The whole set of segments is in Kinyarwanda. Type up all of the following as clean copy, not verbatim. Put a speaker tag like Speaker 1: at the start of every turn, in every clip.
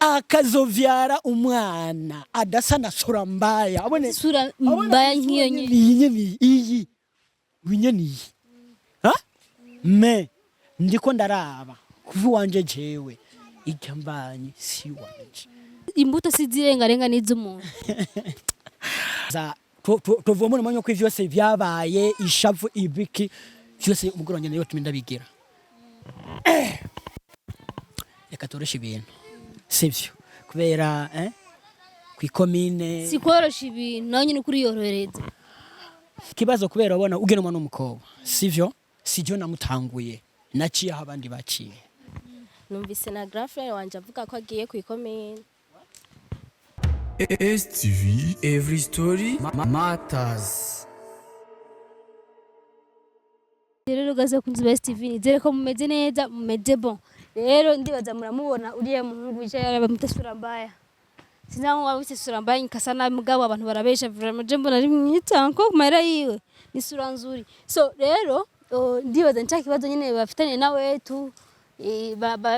Speaker 1: akazovyara umwana adasa na sura mbaya abone
Speaker 2: sura mbaya nkiyo
Speaker 1: nyene iyi winyeni ha me ndiko ndaraba kuva wanje jewe icyambanyi si wanje
Speaker 2: imbuto sizirengarenga n'izumuntu
Speaker 1: za tuvoma no manyo kw'ivyose vyabaye ishavu ibiki vyose umugoranye nayo tuminda bigira reka torosha ibintu sivyo kubera kwikomine
Speaker 2: sikorosha ibintu nanyu ni kuri yorohereza
Speaker 1: kibazo kubera ubona ugena umwana w'umukobwa sivyo sijyo namutanguye naciye aho abandi baciye
Speaker 2: numvise na girlfriend wanje avuga ko agiye kwikomine
Speaker 3: STV every story matters.
Speaker 2: Rero gaze kunzi ba STV nizere ko mumeze neza mumeze bon rero ndibaza muramubona uriya muhungu wicaye bamutasura mbaya sinango wabise sura mbaya nkasa na mugabo abantu barabesha vraiment je mbona ari mwitanko kumara yiwe ni sura nzuri so rero ndibaza nshaka kibazo nyene bafitanye nawe tu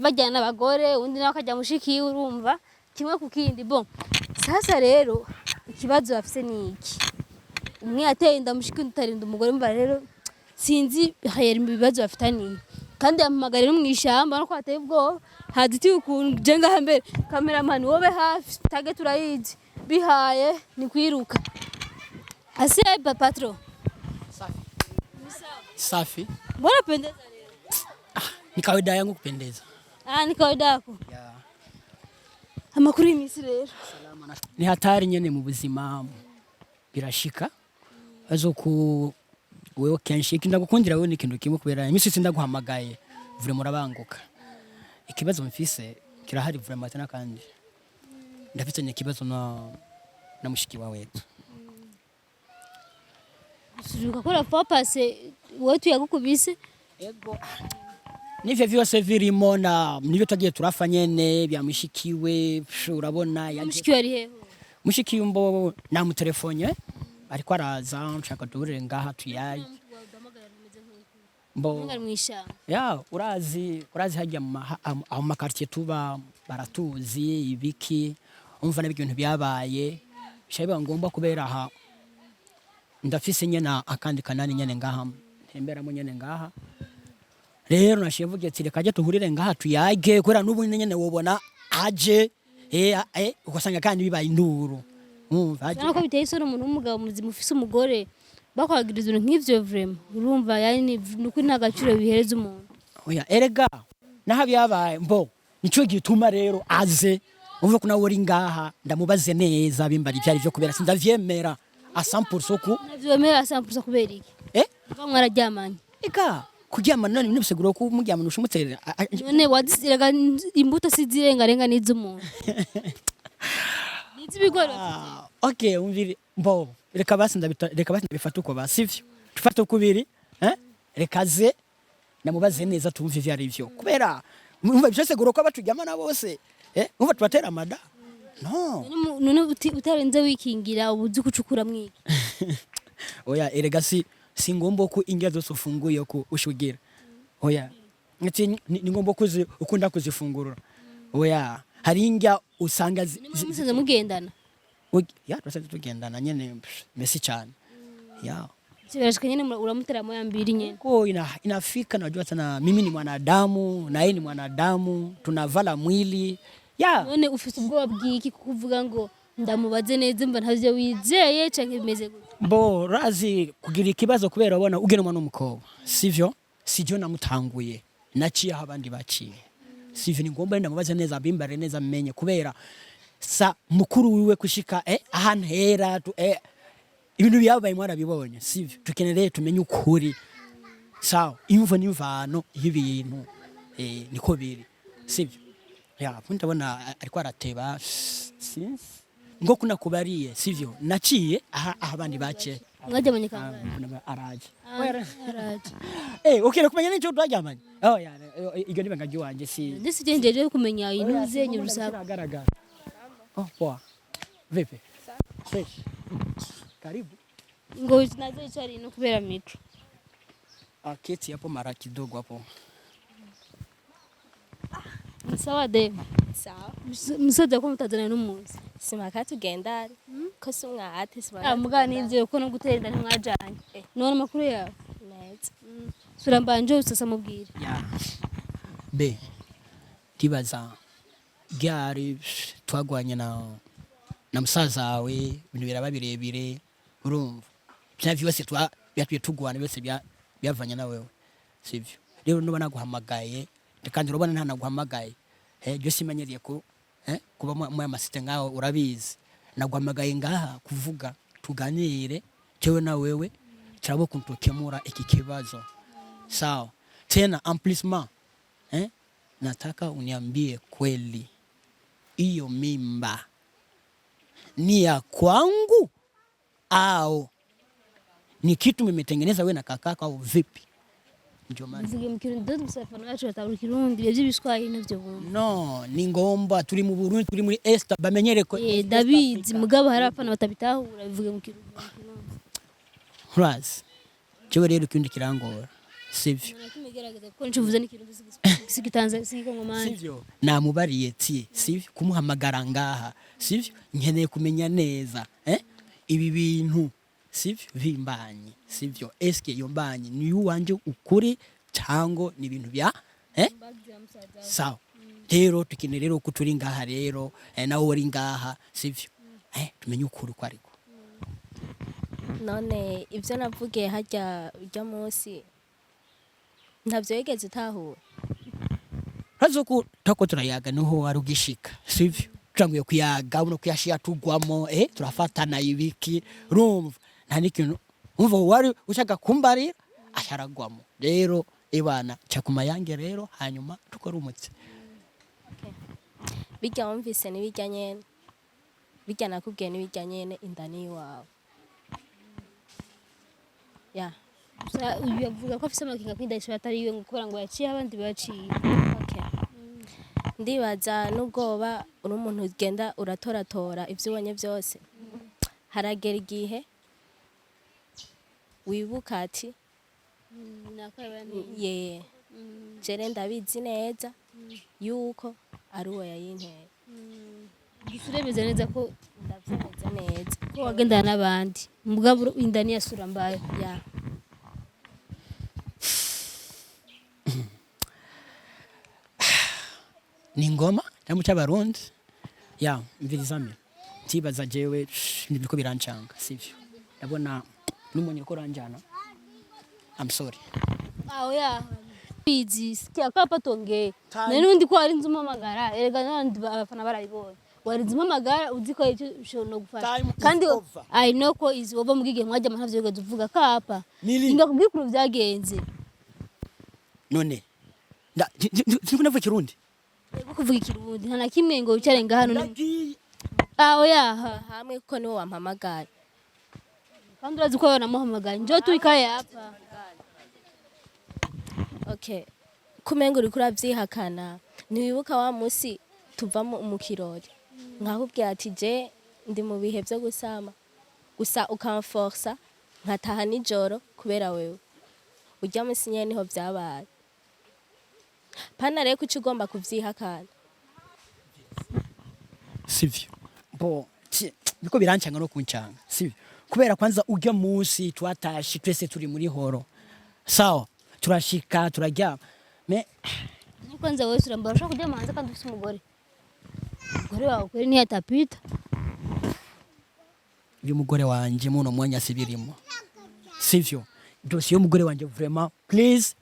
Speaker 2: bajyana n'abagore undi nawe akajya Mushikiwe urumva kimwe ku kindi bon sasa rero ikibazo bafise ni iki umwe Yateye Inda Mushikiwe utarinda umugore mba rero sinzi hayeri ibibazo bafitanye kandi yampamagarira mu ishamba no kwateye ubwo haditi ukuntu jenga hambere cameraman wobe hafi tage turayizi bihaye ni kwiruka ase patro
Speaker 1: safi
Speaker 2: bora pendeza leo
Speaker 1: ni kawaida yangu kupendeza
Speaker 2: ni kawaida yako amakuru y'imisi rero
Speaker 1: salama ni hatari nyene mu buzima birashika azoku wewe kenshi ndagukundira wewe n'ikintu kimwe kubera imisi sindaguhamagaye vure murabanguka ikibazo mfise kirahari vure matana kandi ndafite n'ikibazo na Mushikiwe wetu
Speaker 2: suruka kora papase wetu yagukubise
Speaker 1: ego nivyo vyose virimo na nivyo tagiye turafa nyene bya Mushikiwe urabona
Speaker 2: Mushikiwe ari heho
Speaker 1: Mushikiwe mbo na mu telefone ariko araza nshaka durire ngaha tuyaye mbo ya urazi hajya mu makartie tuba baratuzi ibiki umva n'ibintu byabaye shayiba ngomba kubera aha ndafise nyene akandi kanani nyene ngaha ntemberamo nyene ngaha rero nashivuge ati reka je tuhurire ngaha tuyage kubera n'ubu nyene wobona aje ugasanga kandi bibaye induru
Speaker 2: ko biteye isoni umuntu w'umugabo muzima ufise umugore bakwagiriza ibintu nk'ivyo vraiment urumva yani nuko nta gaciro bihereza umuntu
Speaker 1: oya erega naho byabaye mbo nico gituma rero aze umva ko nawe uri ngaha ndamubaze neza bimbari byari byo kubera sindavyemera a 100% ku
Speaker 2: navyemera 100% kubera iki ko mwararyamanye
Speaker 1: eka kuryamana none bisigura ko umuryamana ushumuterera
Speaker 2: none wadisiraga imbuto sizirengarenga n'izumuntu Nizibigoro.
Speaker 1: Okay, umvire mbo reka basi ndabifata uko basivyo. Tufata ukubiri, rekaze namubaze neza tumve ivyo ari byo. Kubera umva byose guro ko batujyamana bose. Umva tubatera amada. No.
Speaker 2: None utarenze wikingira ubuzi kucukura mwiki.
Speaker 1: Oya erega si ngombo ko ingia zose ufunguye ko ushugira. Oya. Ngati ni ngombo kuzi ukunda kuzifungurura. Oya. Hari ingia usanga
Speaker 2: musaza mugendana
Speaker 1: ya twese tugendana nyene mesi cyane ya
Speaker 2: sibashika nyene uramutera moya mbiri nyene
Speaker 1: ko inafika najua sana mimi ni mwanadamu na yeye ni mwanadamu tunavala mwili ya
Speaker 2: none ufite ubwoba bwiki kuvuga ngo ndamubaze neza mba ntavyo wizeye canke bimeze gute
Speaker 1: bo razi kugira ikibazo kubera ubona ugena umwana w'umukobwa sivyo namutanguye naciye aho abandi baciye sivyo ni ngomba ndamubaze neza bimbare neza menye kubera sa mukuru wiwe kushika ahantu hera ibintu byabaye mwana bibonye sivyo tukeneye tumenye ukuri sawa imvo n'imvano y'ibintu niko biri sivyo ya ndabona ariko arateba since ngo kuna kubariye sivyo naciye aha abandi bace
Speaker 2: mwajyamanye kangahe
Speaker 1: araje
Speaker 2: araje
Speaker 1: ukire kumenya n'icyo twajyamanye ya iyo niba ngajye wanje si
Speaker 2: ndetse gendeje kumenya ibintu zenye rusaka
Speaker 1: garagara poa vipi fresh karibu
Speaker 2: ngo nazo icari no kubera metro
Speaker 1: keti hapo mara kidogo hapo
Speaker 2: sawa de
Speaker 4: sawa
Speaker 2: musoza ko mutazana n'umunsi
Speaker 4: simaka tugendane ko sumwate simaka
Speaker 2: muga nivyo ko no gutera ntimwajanye none makuru yawe
Speaker 4: neza
Speaker 2: surambanje usasa mubwire
Speaker 1: ya be tibaza gari twagwanye na musaza wawe ibintu biraba birebire urumva bya byose byatuye tugwana byose byavanye na wewe sivyo rero nuba naguhamagaye kandi urabona nta naguhamagaye byo simanyeriye ko kuba mu amasite ngaho urabizi naguhamagaye ngaha kuvuga tuganire cyewe na wewe turabo kuntukemura iki kibazo sawa tena amplissement nataka uniambie kweli hiyo mimba ni ya kwangu au ni kitu mmetengeneza wewe na kakaka au vipi? Ndio maana
Speaker 2: zige mkirundi dusafana wacu batabura kirundi byo bishwaye navyo bumva
Speaker 1: no ni ngomba turi mu Burundi turi muri Est bamenyere ko
Speaker 2: David mugabo hari apana batabitahura bivuge mu kirundi
Speaker 1: Raz cyo rero kindi kirangora sivyo
Speaker 2: nakimegerageza ko ncuvuze n'ikirundi sigitanze sigo ngomani
Speaker 1: sivyo namubariye ti sivyo kumuhamagara ngaha sivyo nkeneye kumenya neza ibi bintu sivyo bimbanye sivyo eske iyo mbanye ni uwanje ukuri cyangwa ni ibintu bya sawa rero tukine rero ko turi ngaha rero nawe uri ngaha sivyo tumenye ukuri ko ariko
Speaker 4: none ivyo navugiye hajya ujya munsi ntavyo yigeze utahura
Speaker 1: hazoku tako turayaga niho arugishika sivyo turanguye kuyaga uno kuyashia tugwamo turafatana ibiki rumva nta nikintu umva wari ushaka kumbarira asharagwamo rero ibana cyakuma yange rero hanyuma tukora umutse
Speaker 4: bijya wumvise nibijya nyene bijya nakubwiye nibijya nyene indani wawe ya
Speaker 2: uyu yavuga ko afise amakinga kwindayisha atari iwe gukora ngo yaciye abandi baciye
Speaker 4: okay ndibaza n'ubwoba uri umuntu ugenda uratoratora ivyo ubonye byose haragera igihe wibuka ati ye jere ndabizi neza yuko ari uwo yayinteye
Speaker 2: gisuremeze neza ko
Speaker 4: ndavyemeza neza
Speaker 2: ko wagendana n'abandi mugabo indani yasura mbaye
Speaker 4: ya
Speaker 1: ni ngoma cyangwa cy'abarundi ya mvirizame tibaza jewe nibiko birancanga sivyo ndabona n'umunye ko ranjana I'm sorry
Speaker 2: ya bizi sikia kapa tonge n'undi ko ari nzuma magara erega nandi abafana barayibonye wari nzuma magara uziko icyo ushono gufasha kandi I know ko is over mugige mwajya ntavyo yego tuvuga kapa ingakubwikuru byagenze
Speaker 1: none ndikunavuga kirundi
Speaker 2: kuvuga ikirundi nta nakimwe ngo wicare ngahano
Speaker 4: hamwe ko niwo wampamagaye
Speaker 2: kandi urazi ko namuhamagaye njye tuyikaye hapa
Speaker 4: okay kumengo uri kuravyihakana ntiwibuka wa musi tuva mu kirori nkakubwira ati je ndi mu bihe byo gusama gusa ukamforsa nkataha nijoro kubera wewe ujya musi nyene niho vyabaye pana rero kuki ugomba kuvyihakana
Speaker 1: sivyo bo biko birancanga no kuncanga sivyo kubera kwanza ujya munsi twatashi twese turi muri horo sawa turashika turajya me
Speaker 2: kwanza wewe suramba ushaka kujya manza kandi ufite umugore wawe kweli ni atapita
Speaker 1: uyu mugore wanje muno mwanya sibirimo sivyo dossier y'umugore wanje vraiment please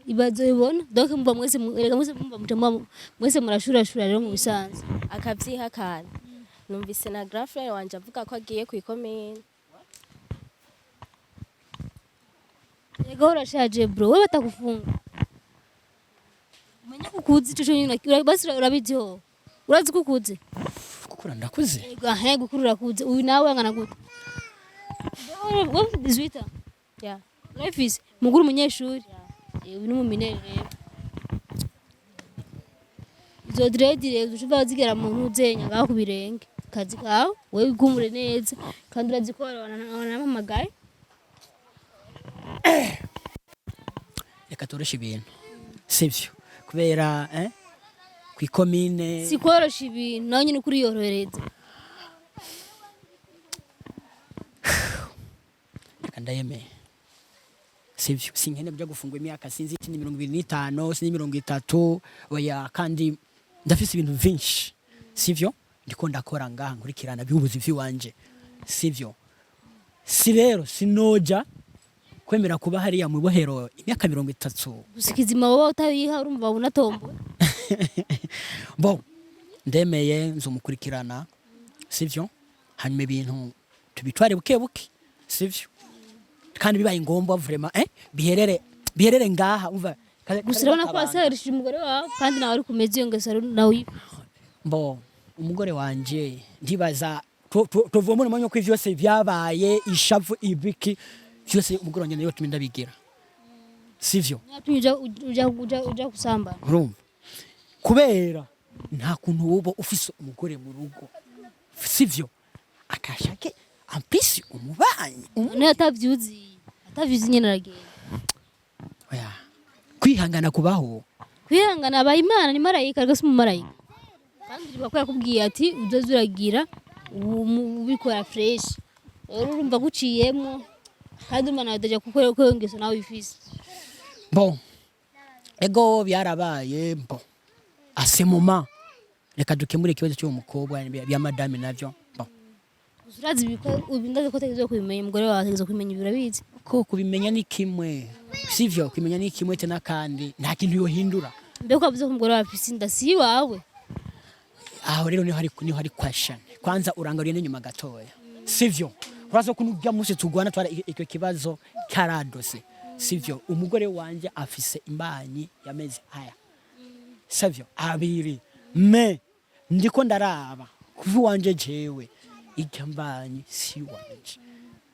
Speaker 1: ibazobibona
Speaker 2: donc mba mwese mumba mutama mwese murashurashura rero mu bisanzwe
Speaker 4: akavyihakana numvise na girlfriend wanje avuga ko agiye kwikomera
Speaker 2: yego urashaje bro wewe batakufunga umenya kukuzi cyo nyine basi urabiziho urazi kukuzi
Speaker 1: gukura ndakuze
Speaker 2: yego gukura urakuze uyu nawe angana gute wewe 18
Speaker 4: ya
Speaker 2: Refis muguru umunyeshuri uyu ni mu minere rero izo dread rero ushobora zigera mu ntuzenya ngaho kubirenge kazi kawe wewe ugumure neza kandi urazikora wanamamagaye
Speaker 1: reka tureshe ibintu sivyo kubera kwikomine
Speaker 2: sikorosha ibintu nawe nyine kuri yorohereza
Speaker 1: ndayemeye sivyo sinkene byo gufungwa imyaka sinzi ni 25 sinzi 30 oya kandi ndafise ibintu vinshi sivyo ndiko ndakora ngaha nkurikirana by'ubuzi wanje sivyo si rero sinoja kwemera kuba hariya mu bohero imyaka 30
Speaker 2: gusikizima wowe utabiha urumva unatombo
Speaker 1: bon ndemeye nzumukurikirana sivyo hanyuma ibintu tubitware buke sivyo kandi bibaye ngombwa vraiment biherere ngaha umva
Speaker 2: gusirabona ko waserishije umugore wawe kandi nawe ari kumeze iyo ngeso nawe
Speaker 1: bon umugore wanje ndibaza tovomona manyo ko vyose vyabaye ishavu ibiki vyose umugore wanje niyo tuminda bigira sivyo
Speaker 2: uja kusamba
Speaker 1: urumva kubera nta kuntu wobo ufise umugore mu rugo sivyo akashake ampisi umubanyi
Speaker 2: ne atavyuzi nyene aragenda
Speaker 1: oya kwihangana kubaho
Speaker 2: kwihangana aba Imana ni marayika rwose mu marayika kandi bakora kubwiye ati uzazuragira ubikora fresh rero urumva guciyemo kandi umwana adaje kuko ngeso nawe ifise
Speaker 1: bon ego byarabaye bon ase moment reka dukemure ikibazo cyo umukobwa bya madame navyo bon
Speaker 2: urazi biko ubindaze ko tegezo kubimenya umugore wawe tegezo kumenya ibirabizi
Speaker 1: ko kubimenya ni kimwe sivyo kumenya ni kimwe tena kandi nta kintu yohindura
Speaker 2: mbeko avuze ko umugore wawe afise inda si wawe
Speaker 1: aho rero niho hari question kwanza urangariye n'inyuma gatoya sivyo urazo kunujya musi tugwana twara icyo kibazo karadose sivyo umugore wanje afise imbanyi yameze haya sivyo abiri me ndiko ndaraba kuvu wanje jewe ikambanyi si wanje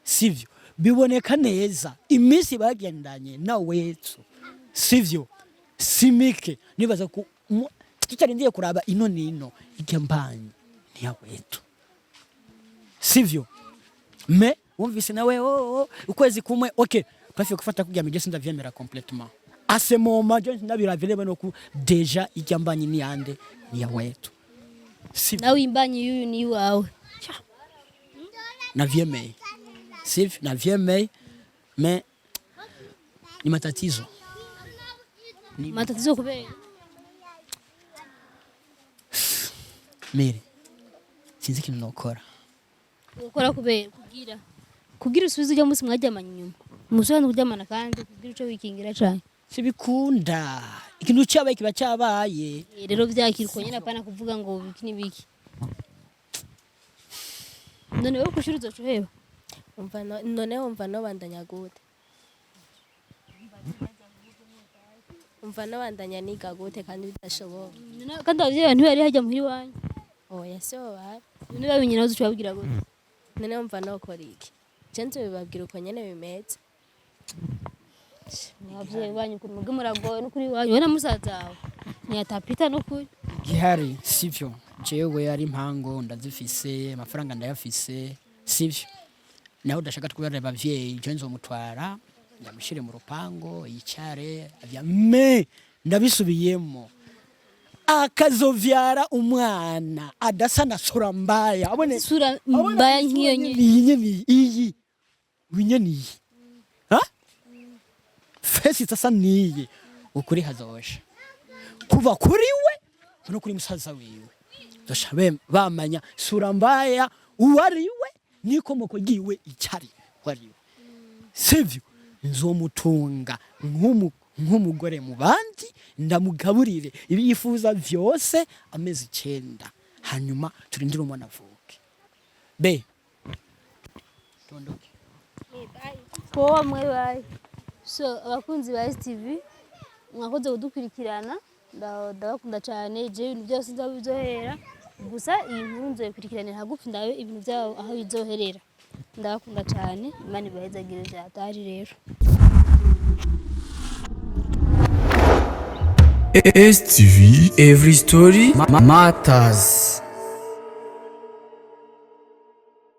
Speaker 1: sivyo biboneka neza imisi bagendanye na wetu sivyo simike nibaza ku kicarindiye kuraba ino nino ikambanyi ni ya wetu sivyo me wumvise nawe ukwezi kumwe okay pafi kufata kugira migese ndavyemera complètement à ce moment je ndabiravile bano ku deja ikambanyi ni yande ni ya wetu
Speaker 2: nawe imbanyi yuyu ni wawe
Speaker 1: navyemeye sivyo navyemeye me ni matatizo
Speaker 2: kubera
Speaker 1: mere sinzi ikintu nokora
Speaker 2: ukora kubera kugira usubize ujya musi mwajyamanye nyuma umusubira kuryamana kandi kugira uco wikingira cyane
Speaker 1: sibikunda ikintu cyabaye kiba cyabaye
Speaker 2: rero byakiriko nyine apana kuvuga ngo biki nibiki none wowe kushuri uzocuheba
Speaker 4: umva no bandanya gute umva no bandanya niga gute kandi bidashoboka
Speaker 2: kandi abavyeyi ntibari hajya muhiri wanyu
Speaker 4: oya se baba
Speaker 2: none babimenye nazo cubabwira gute
Speaker 4: none umva no kora iki cenze bibabwira uko nyene bimeze
Speaker 2: abavyeyi banyu kuri muge muragoye no kuri wanyu we na musaza wawe ntiyatapita no kuri
Speaker 1: gihari sivyo jewe ari impango ndazifise amafaranga ndayafise sivyo naho udashaka twubare abavyeyi je nzomutwara ndamushire mu rupango yicare avya me ndabisubiyemo akazovyara umwana adasa na sura mbaya abone
Speaker 2: sura mbaya nkiyo nyene
Speaker 1: iyi winyeni ha fesi sasa niye ukuri hazosha kuva kuri we no kuri musaza wiwe doshabe bamanya sura mbaya uwariwe niko moko giwe icyari wariwe sivyo nzomutunga nk'umugore mu bandi ndamugaburire ibiyifuza vyose amezi 9 hanyuma turindire umwana avuke be tondoke
Speaker 2: ko mwe bayi so abakunzi ba STV mwakoze kudukurikirana ndabakunda cyane je ibintu byose nzabizohera gusa iyi nkuru nzoyikurikirana ntagupfa ndabe ibintu byabo aho bizoherera ndabakunda cyane Imana ibahezagire Yateye rero
Speaker 3: STV, every story matters.